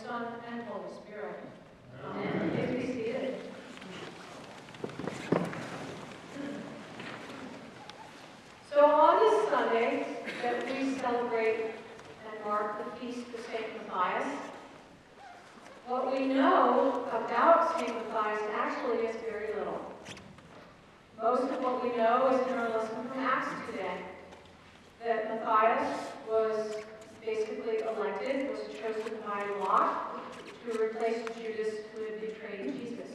Son, and Holy Spirit. Amen. Please be seated. So on this Sunday that we celebrate and mark the feast of St. Matthias, what we know about St. Matthias actually is very little. Most of what we know is in our lesson from Acts today, that Matthias was basically elected, was chosen by lot to replace Judas who had betrayed Jesus.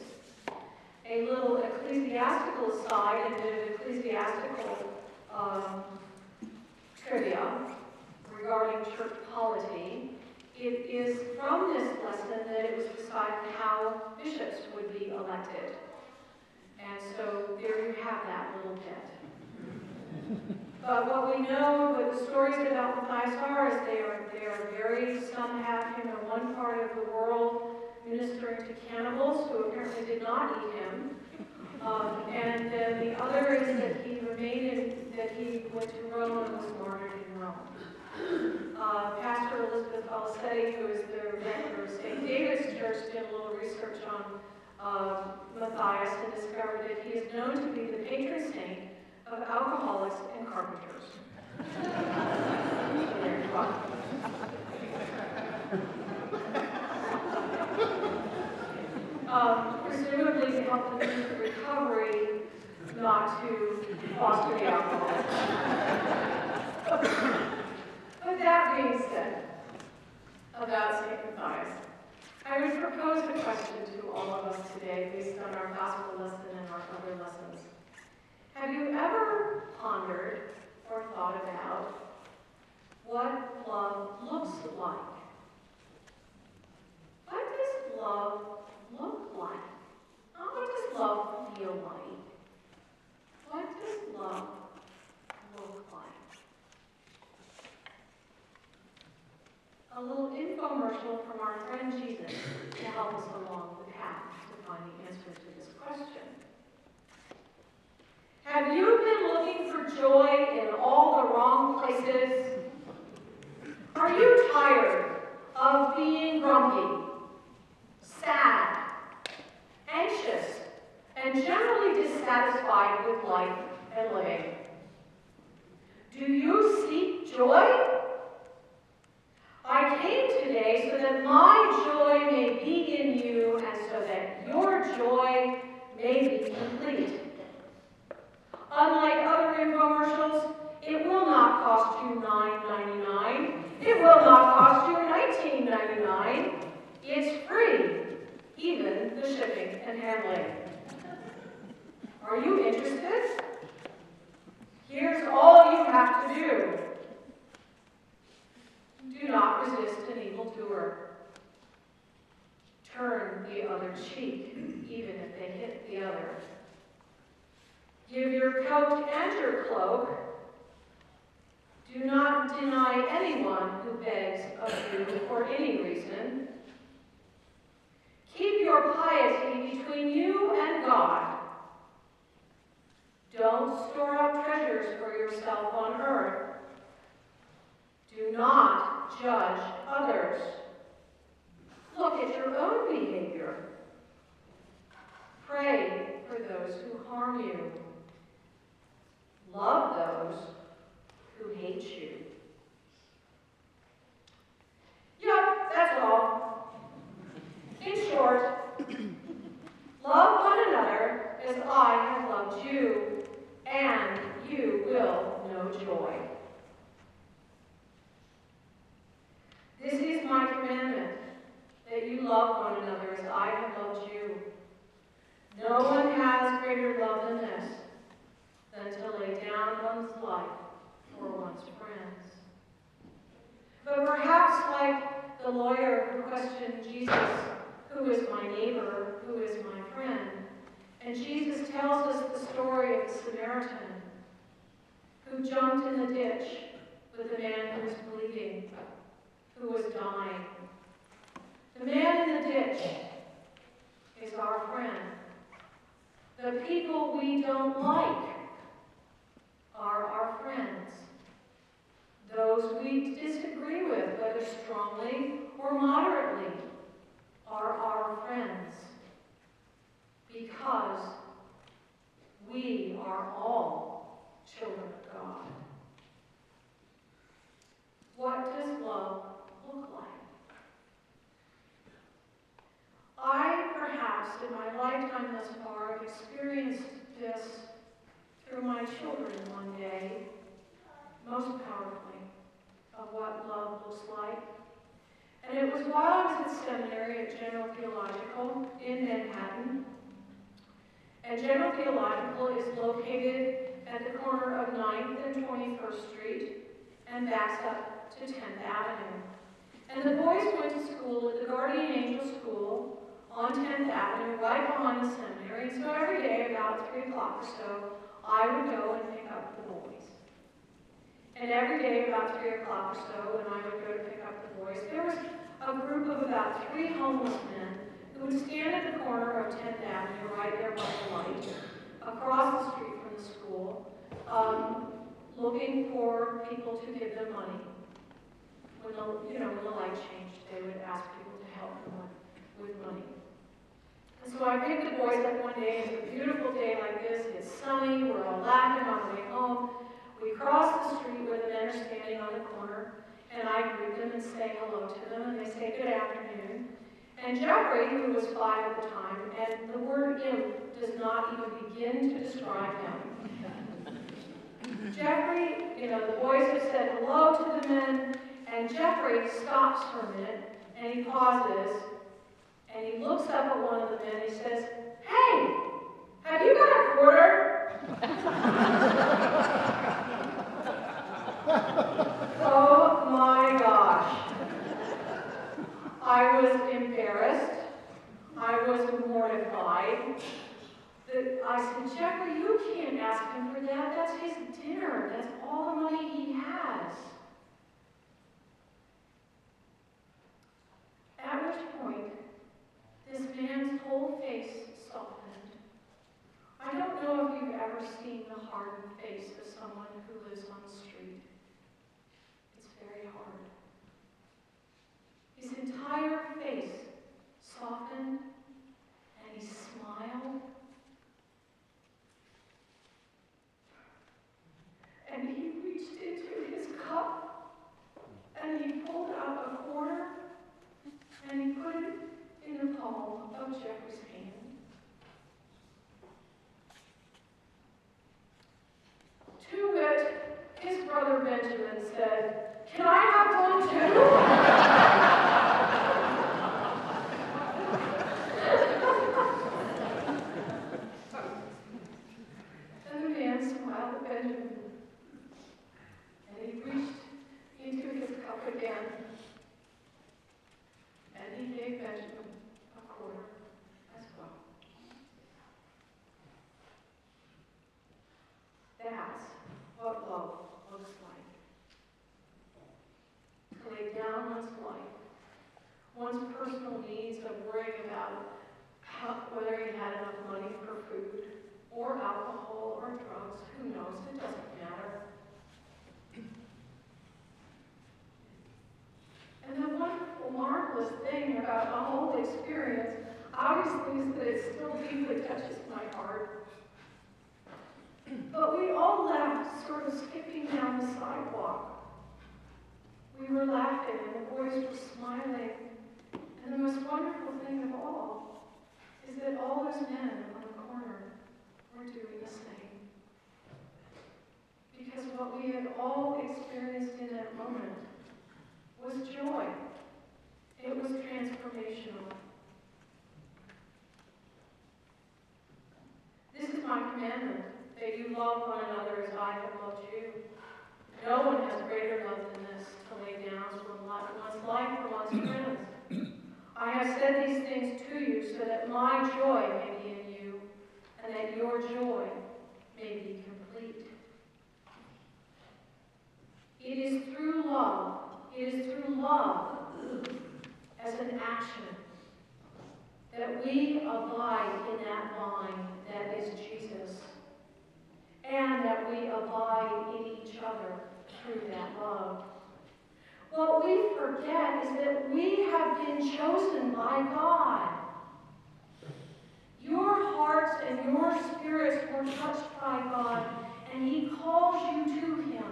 A little ecclesiastical aside, and a bit of ecclesiastical trivia regarding church polity. It is from this lesson that it was decided how bishops would be elected. And so there you have that little bit. But what we know, what the stories about Matthias are, is they are very, some have him in one part of the world ministering to cannibals who apparently did not eat him. And then the other is that he that he went to Rome and was martyred in Rome. Pastor Elizabeth Alicetti, who is the rector of St. David's Church, did a little research on Matthias and discovered that he is known to be the patron saint of alcoholics and carpenters. So there you go. Presumably to help them through the recovery, not to foster the alcohol. But that being said, about St. Matthias, I would propose a question to all of us today based on our gospel lesson and our other lessons. Have you ever pondered or thought about what love looks like? What does love look like? Not what does love feel like? What does love look like? A little infomercial from our friend Jesus to help us along the path to find the answer to this question. Have you been looking for joy in all the wrong places? Are you tired of being grumpy, sad, anxious, and generally dissatisfied with life and living? Do you seek joy? I came today so that my joy may be in you and so that your joy may be complete. Unlike other infomercials, it will not cost you $9.99. It will not cost you $19.99. It's free, even the shipping and handling. Are you interested? Here's all you have to do. Do not resist an evildoer. Turn the other cheek, even if they hit the other. Give your coat and your cloak. Do not deny anyone who begs of you for any reason. Keep your piety between you and God. Don't store up treasures for yourself on earth. Do not judge others. Look at your own behavior. Pray for those who harm you. Love those who hate you. Yep, that's all. In short, love one another as I have loved you, and you will know joy. This is my commandment, that you love one another as I have loved you. No one has greater love than this, than to lay down one's life for one's friends. But perhaps like the lawyer who questioned Jesus, who is my neighbor, who is my friend? And Jesus tells us the story of the Samaritan who jumped in the ditch with the man who was bleeding, who was dying. The man in the ditch is our friend. The people we don't like are our friends. Those we disagree with, whether strongly or moderately, are our friends because we are all children of God. What does love look like? I, perhaps, in my lifetime thus far, have experienced this through my children one day, most powerfully, of what love looks like. And it was while I was at seminary at General Theological in Manhattan. And General Theological is located at the corner of 9th and 21st Street and backs up to 10th Avenue. And the boys went to school at the Guardian Angel School on 10th Avenue, right behind the seminary. And so every day, about 3 o'clock or so, I would go and pick up the boys. And every day, about 3 o'clock or so, when I would go to pick up the boys, there was a group of about 3 homeless men who would stand at the corner of 10th Avenue, right there by the light, across the street from the school, looking for people to give them money. When the light changed, they would ask people to help them with money. And so I picked the boys up one day. It's a beautiful day like this. It's sunny. We're all laughing on the way home. We cross the street where the men are standing on the corner, and I greet them and say hello to them, and they say good afternoon. And Jeffrey, who was 5 at the time, and the word imp does not even begin to describe him. Jeffrey, the boys have said hello to the men, and Jeffrey stops for a minute, and he pauses, and he looks up at one of the men, and he says, "Hey, have you got a quarter?" Oh my gosh. I was embarrassed. I was mortified. I said, "Jeffrey, you can't ask him for that. That's his dinner. That's all the money he has." At which point, this man's whole face softened. I don't know if you've ever seen the hardened face of someone who lives on the street. It's very hard. His entire face softened, and he smiled. And he reached into his cup, and he pulled out a quarter, and he put it in the palm of Jeffrey's hand. To it, his brother Benjamin said, "Can I have one too?" And the man smiled at Benjamin, and he reached into his cup again, and he gave Benjamin a quarter as well. That's what love looks like. To lay down one's life, one's personal needs of worrying about whether he had enough money for food or alcohol or drugs. Who knows? It doesn't matter. And the wonderful, marvelous thing about the whole experience, obviously, is that it still deeply touches my heart. But we all left sort of skipping down the sidewalk. We were laughing, and the boys were smiling. And the most wonderful thing of all is that all those men on the corner were doing the same. Because what we had all experienced in that moment was joy. It was transformational. This is my commandment, that you love one another as I have loved you. No one has greater love than this, to lay down one's life for one's friends. I have said these things to you so that my joy may be in you, and that your joy may be complete. It is through love as an action that we abide in that vine that is Jesus, and that we abide in each other through that love. What we forget is that we have have been chosen by God. Your hearts and your spirits were touched by God, and He calls you to Him.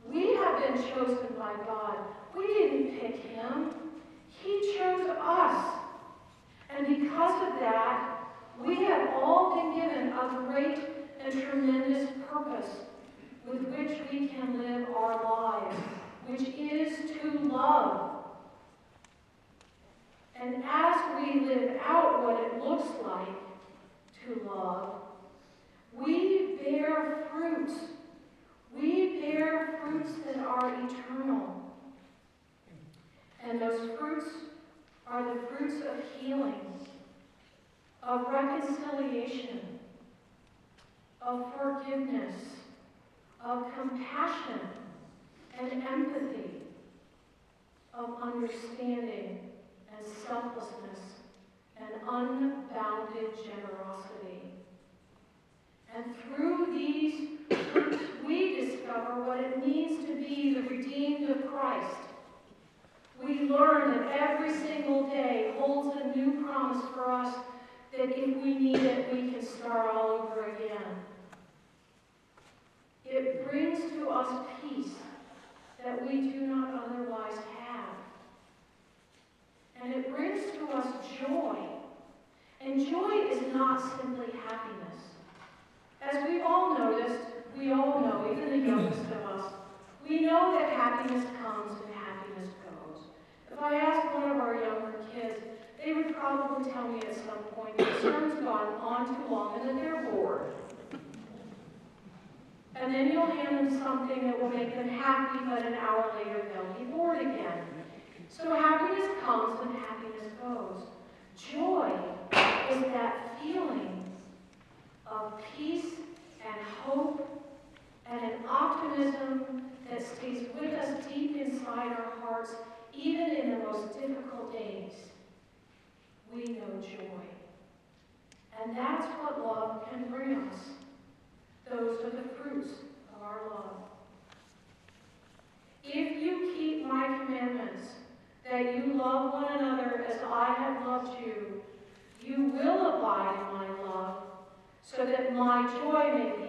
We have been chosen by God. We didn't pick Him. He chose us. And because of that, we have all been given a great and tremendous purpose with which we can live our lives, which is to love. And as we live out what it looks like to love, we bear fruits. We bear fruits that are eternal. And those fruits are the fruits of healing, of reconciliation, of forgiveness, of compassion and empathy, of understanding and selflessness and unbounded generosity. And through these fruits, we discover what it means to be the redeemed of Christ. We learn that every single day holds a new promise for us that if we need it, we can start all over again. It brings to us peace that we do not otherwise have. And it brings to us joy. And joy is not simply happiness. As we've all noticed, we all know, even the youngest of us, we know that happiness comes and happiness goes. If I asked one of our younger kids, they would probably tell me at some point that the sermon's gone on too long and that they're bored. And then you'll hand them something that will make them happy, but an hour later they'll be bored again. So happiness comes and happiness goes. Joy is that feeling of peace and hope and an optimism that stays with us deep inside our hearts, even in the most difficult days. We know joy. And that's what love can bring us. Those are the fruits of our love. If you keep my commandments, that you love one another as I have loved you, you will abide in my love, so that my joy may